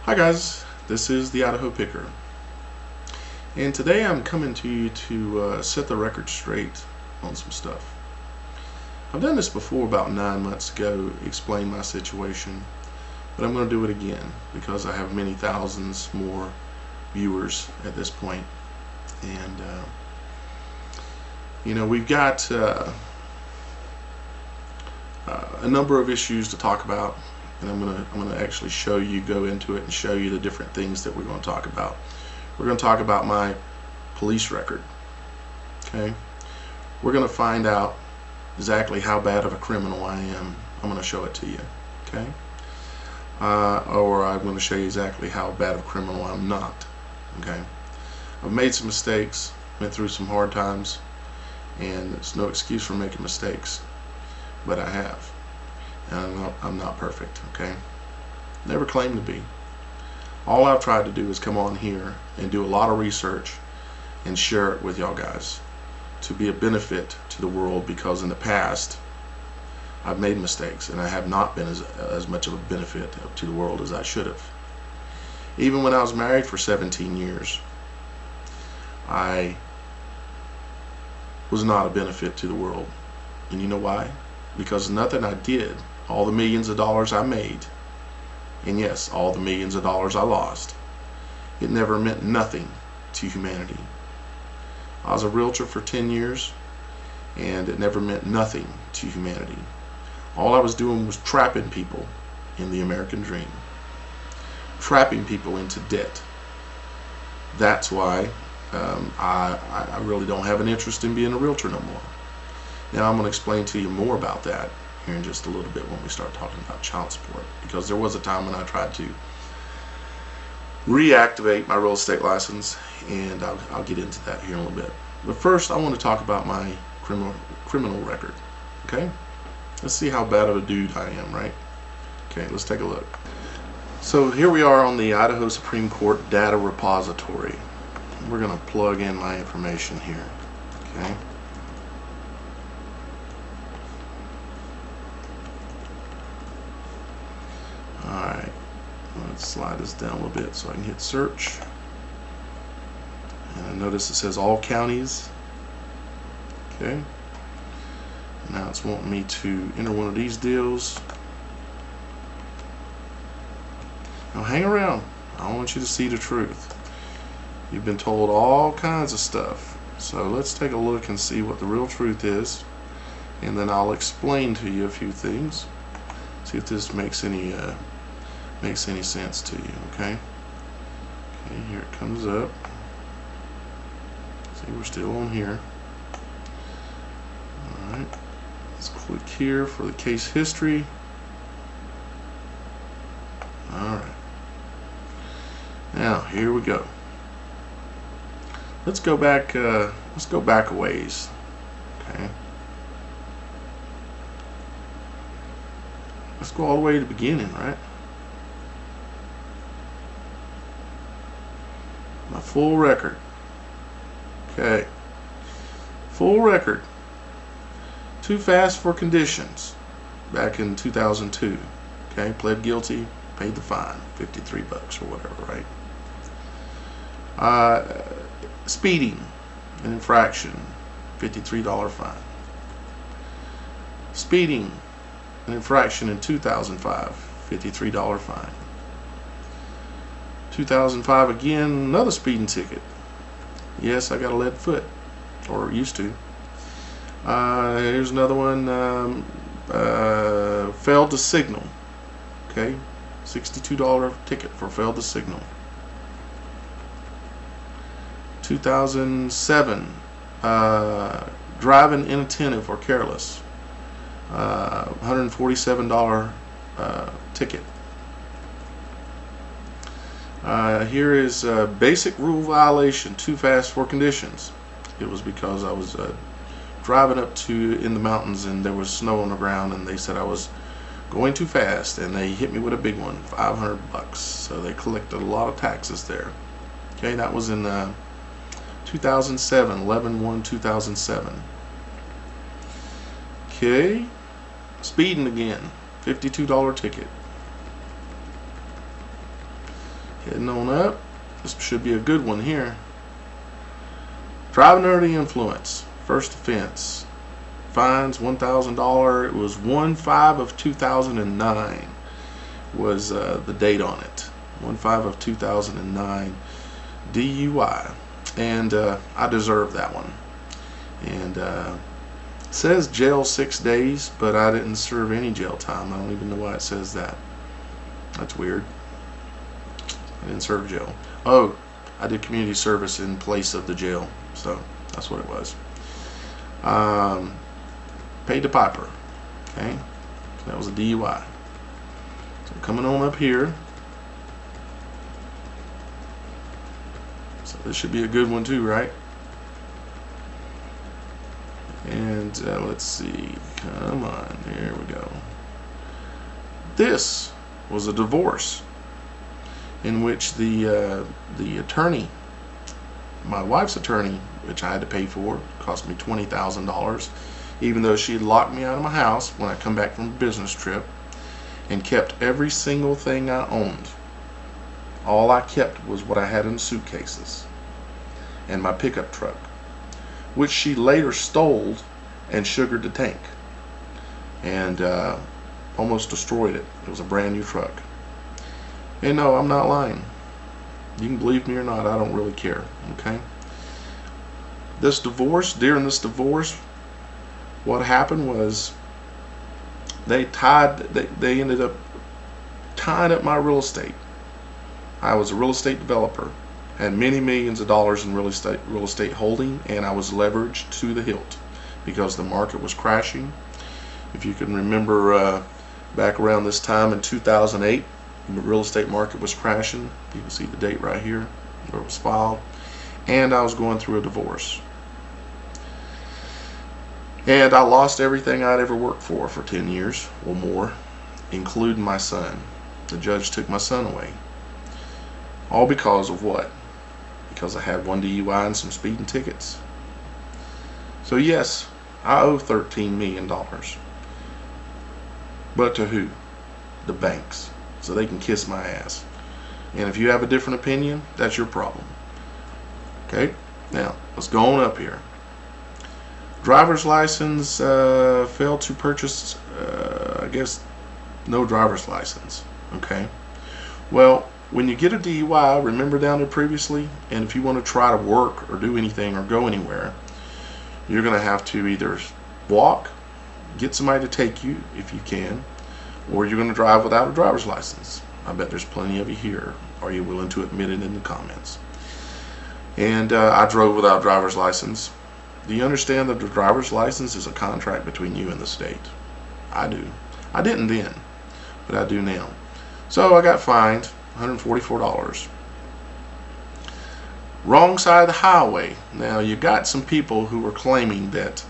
Hi guys, this is the Idaho Picker, and today I'm coming to you to set the record straight on some stuff. I've done this before about 9 months ago, explain my situation, but I'm going to do it again because I have many thousands more viewers at this point, and we've got a number of issues to talk about. And I'm gonna actually go into it and show you the different things that we're going to talk about. We're going to talk about my police record. Okay, we're going to find out exactly how bad of a criminal I am. I'm going to show it to you. Okay, or I'm going to show you exactly how bad of a criminal I'm not. Okay, I've made some mistakes, went through some hard times, and it's no excuse for making mistakes, but I have. And I'm not perfect, okay? Never claimed to be. All I've tried to do is come on here and do a lot of research and share it with y'all guys to be a benefit to the world, because in the past I've made mistakes and I have not been as much of a benefit to the world as I should have. Even when I was married for 17 years, I was not a benefit to the world. And you know why? Because nothing I did, all the millions of dollars I made, and yes, all the millions of dollars I lost, it never meant nothing to humanity. I was a realtor for 10 years, and it never meant nothing to humanity. All I was doing was trapping people in the American dream, trapping people into debt. That's why I really don't have an interest in being a realtor no more. Now I'm going to explain to you more about that here in just a little bit when we start talking about child support, because there was a time when I tried to reactivate my real estate license, and I'll get into that here in a little bit. But first I want to talk about my criminal record. Okay, let's see how bad of a dude I am, right? Okay, let's take a look. So here we are on the Idaho Supreme Court data repository. We're going to plug in my information here. Okay, alright, let's slide this down a little bit so I can hit search. And I notice it says all counties. Okay, now it's wanting me to enter one of these deals. Now hang around, I want you to see the truth. You've been told all kinds of stuff, so let's take a look and see what the real truth is, and then I'll explain to you a few things. See if this makes any sense to you. Okay, here it comes up. See, we're still on here. Alright, let's click here for the case history. Alright, now here we go. Let's go back a ways. Okay, let's go all the way to the beginning, right? My full record. Okay, full record. Too fast for conditions back in 2002. Okay, pled guilty, paid the fine, 53 bucks or whatever, right? Speeding, an infraction, $53 fine. Speeding, an infraction in 2005, $53 fine. 2005 again, another speeding ticket. Yes, I got a lead foot, or used to. Here's another one, failed to signal. Okay, $62 ticket for failed to signal. 2007, driving inattentive or careless, $147 ticket. Here is a basic rule violation, too fast for conditions. It was because I was driving up in the mountains and there was snow on the ground, and they said I was going too fast, and they hit me with a big one, 500 bucks. So they collected a lot of taxes there. Okay, that was in 2007, 11/1/2007. Okay, speeding again, $52 ticket. Heading on up. This should be a good one here. Driving under the influence. First offense. Fines $1,000. It was 1/5 of 2009 was the date on it. 1/5 of 2009 DUI. And I deserve that one. And it says jail 6 days, but I didn't serve any jail time. I don't even know why it says that. That's weird. I didn't serve jail. Oh, I did community service in place of the jail, so that's what it was. Paid the piper. Okay, that was a DUI. So coming on up here. So this should be a good one too, right? And let's see. Come on, here we go. This was a divorce in which the attorney, my wife's attorney, which I had to pay for, cost me $20,000, even though she had locked me out of my house when I come back from a business trip and kept every single thing I owned. All I kept was what I had in suitcases and my pickup truck, which she later stole and sugared the tank and almost destroyed it. It was a brand new truck. And no, I'm not lying. You can believe me or not, I don't really care. Okay. This divorce, during this divorce, what happened was they ended up tying up my real estate. I was a real estate developer, had many millions of dollars in real estate holding, and I was leveraged to the hilt because the market was crashing. If you can remember back around this time in 2008, the real estate market was crashing. You can see the date right here where it was filed, and I was going through a divorce. And I lost everything I'd ever worked for 10 years or more, including my son. The judge took my son away. All because of what? Because I had one DUI and some speeding tickets. So yes, I owe $13 million. But to who? The banks. So they can kiss my ass. And if you have a different opinion, that's your problem. Okay? Now, let's go on up here. Driver's license, failed to purchase, I guess, no driver's license. Okay? Well, when you get a DUI, remember down there previously, and if you want to try to work or do anything or go anywhere, you're going to have to either walk, get somebody to take you if you can, or you're going to drive without a driver's license. I bet there's plenty of you here. Are you willing to admit it in the comments? And I drove without a driver's license. Do you understand that the driver's license is a contract between you and the state? I do. I didn't then, but I do now. So I got fined $144. Wrong side of the highway. Now you got some people who were claiming that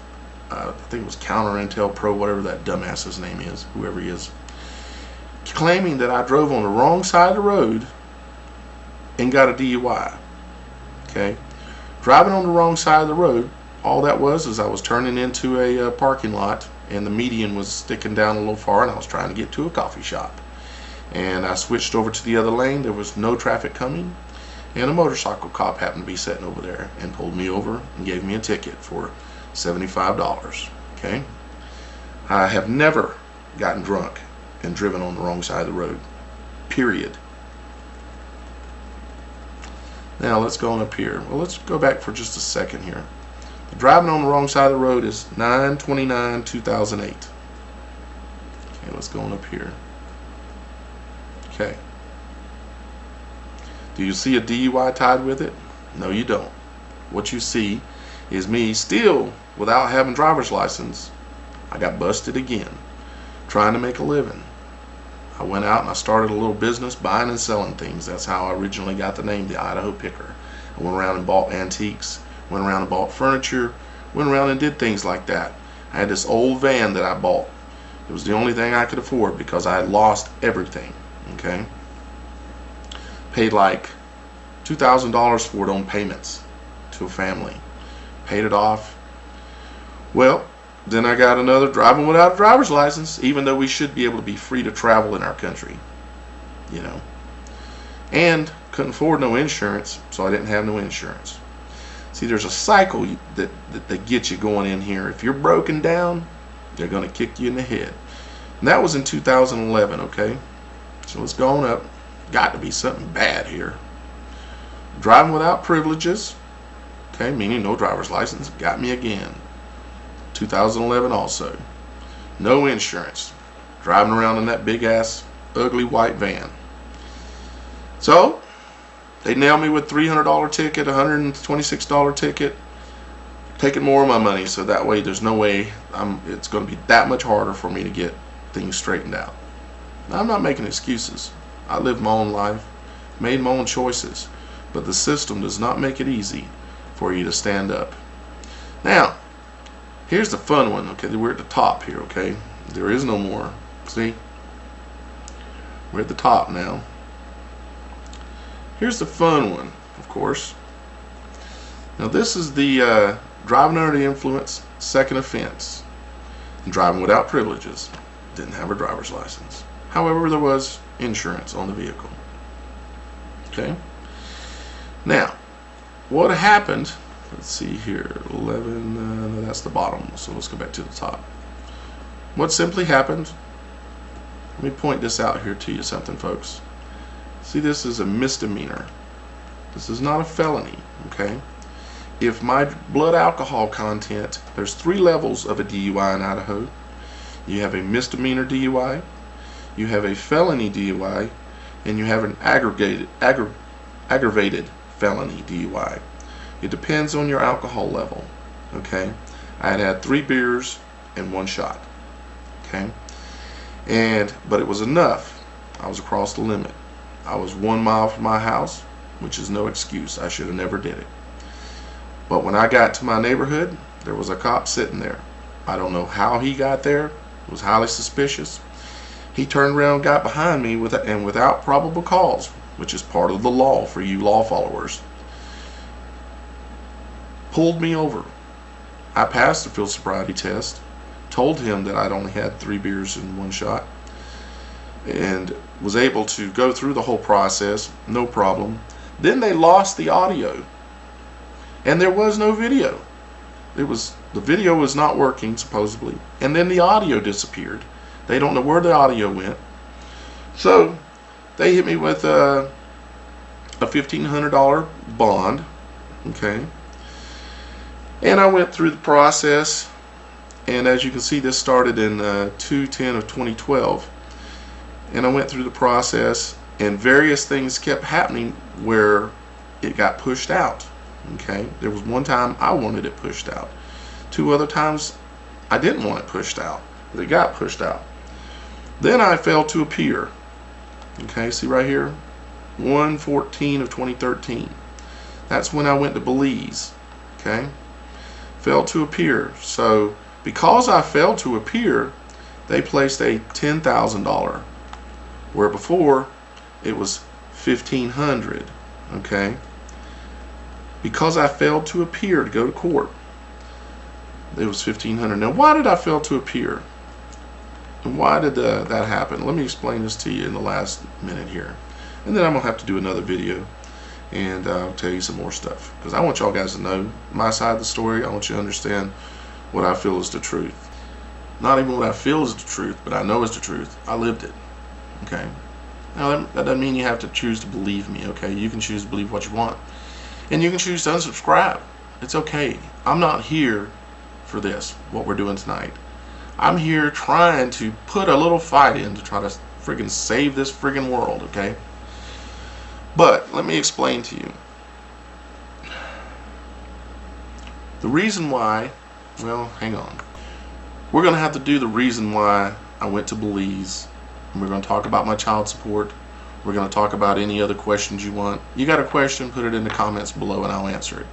I think it was Counter Intel Pro, whatever that dumbass's name is, whoever he is, claiming that I drove on the wrong side of the road and got a DUI. Okay, driving on the wrong side of the road, all that was is I was turning into a parking lot, and the median was sticking down a little far, and I was trying to get to a coffee shop. And I switched over to the other lane. There was no traffic coming, and a motorcycle cop happened to be sitting over there and pulled me over and gave me a ticket for $75. Okay, I have never gotten drunk and driven on the wrong side of the road, period. Now let's go on up here. Well, let's go back for just a second here. Driving on the wrong side of the road is 9/29/2008. Okay, let's go on up here. Okay. Do you see a DUI tied with it? No, you don't. What you see is me still without having driver's license. I got busted again trying to make a living. I went out and I started a little business buying and selling things. That's how I originally got the name, the Idaho Picker. I went around and bought antiques, went around and bought furniture, went around and did things like that. I had this old van that I bought. It was the only thing I could afford because I had lost everything. Okay, paid like $2,000 for it on payments to a family. Paid it off. Well, then I got another driving without a driver's license, even though we should be able to be free to travel in our country, you know. and couldn't afford no insurance, so I didn't have no insurance. See, there's a cycle that they get you going in here. If you're broken down, they're going to kick you in the head. And that was in 2011, okay? So let's go on up. Got to be something bad here. Driving without privileges, okay, meaning no driver's license, got me again. 2011 also. No insurance. Driving around in that big ass ugly white van. So they nailed me with $300 ticket, $126 ticket, taking more of my money, so that way there's no way it's going to be that much harder for me to get things straightened out. Now, I'm not making excuses. I lived my own life, made my own choices, but the system does not make it easy for you to stand up. Now, here's the fun one, okay? We're at the top here, okay? There is no more. See? We're at the top now. Here's the fun one, of course. Now, this is the driving under the influence, second offense. And driving without privileges. Didn't have a driver's license. However, there was insurance on the vehicle. Okay? Now, what happened, let's see here, 11, that's the bottom, so let's go back to the top. What simply happened, let me point this out here to you something, folks. See, this is a misdemeanor. This is not a felony, okay? If my blood alcohol content, there's 3 levels of a DUI in Idaho. You have a misdemeanor DUI, you have a felony DUI, and you have an aggravated felony DUI. It depends on your alcohol level, okay? I had 3 beers and 1 shot, okay? But it was enough. I was across the limit. I was 1 mile from my house, which is no excuse. I should have never did it. But when I got to my neighborhood, there was a cop sitting there. I don't know how he got there. It was highly suspicious. He turned around, got behind me without probable cause, which is part of the law for you law followers, pulled me over. I passed the field sobriety test, told him that I'd only had 3 beers and 1 shot, and was able to go through the whole process, no problem. Then they lost the audio, and there was no video. The video was not working, supposedly, and then the audio disappeared. They don't know where the audio went. So they hit me with a $1,500 bond, okay? And I went through the process, and as you can see, this started in 2/10 of 2012. And I went through the process, and various things kept happening where it got pushed out, okay? There was one time I wanted it pushed out. 2 other times I didn't want it pushed out, but it got pushed out. Then I failed to appear, okay? See right here, 1/14 of 2013. That's when I went to Belize, okay? Failed to appear. So because I failed to appear, they placed a $10,000, where before it was $1,500, okay? Because I failed to appear to go to court, it was $1,500. Now, why did I fail to appear? And why did that happen? Let me explain this to you in the last minute here. And then I'm going to have to do another video, and I'll tell you some more stuff. Because I want y'all guys to know my side of the story. I want you to understand what I feel is the truth. Not even what I feel is the truth, but I know is the truth. I lived it. Okay? Now, that doesn't mean you have to choose to believe me, okay? You can choose to believe what you want. And you can choose to unsubscribe. It's okay. I'm not here for this, what we're doing tonight. I'm here trying to put a little fight in to try to friggin' save this friggin' world, okay? But let me explain to you. The reason why, well, hang on. We're going to have to do the reason why I went to Belize. And we're going to talk about my child support. We're going to talk about any other questions you want. You got a question, put it in the comments below and I'll answer it.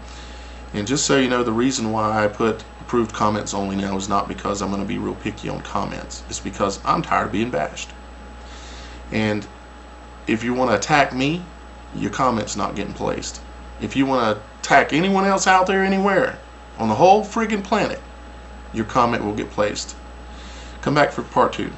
And just so you know, the reason why I put approved comments only now is not because I'm going to be real picky on comments. It's because I'm tired of being bashed. And if you want to attack me, your comment's not getting placed. If you want to attack anyone else out there anywhere on the whole friggin' planet, your comment will get placed. Come back for part 2.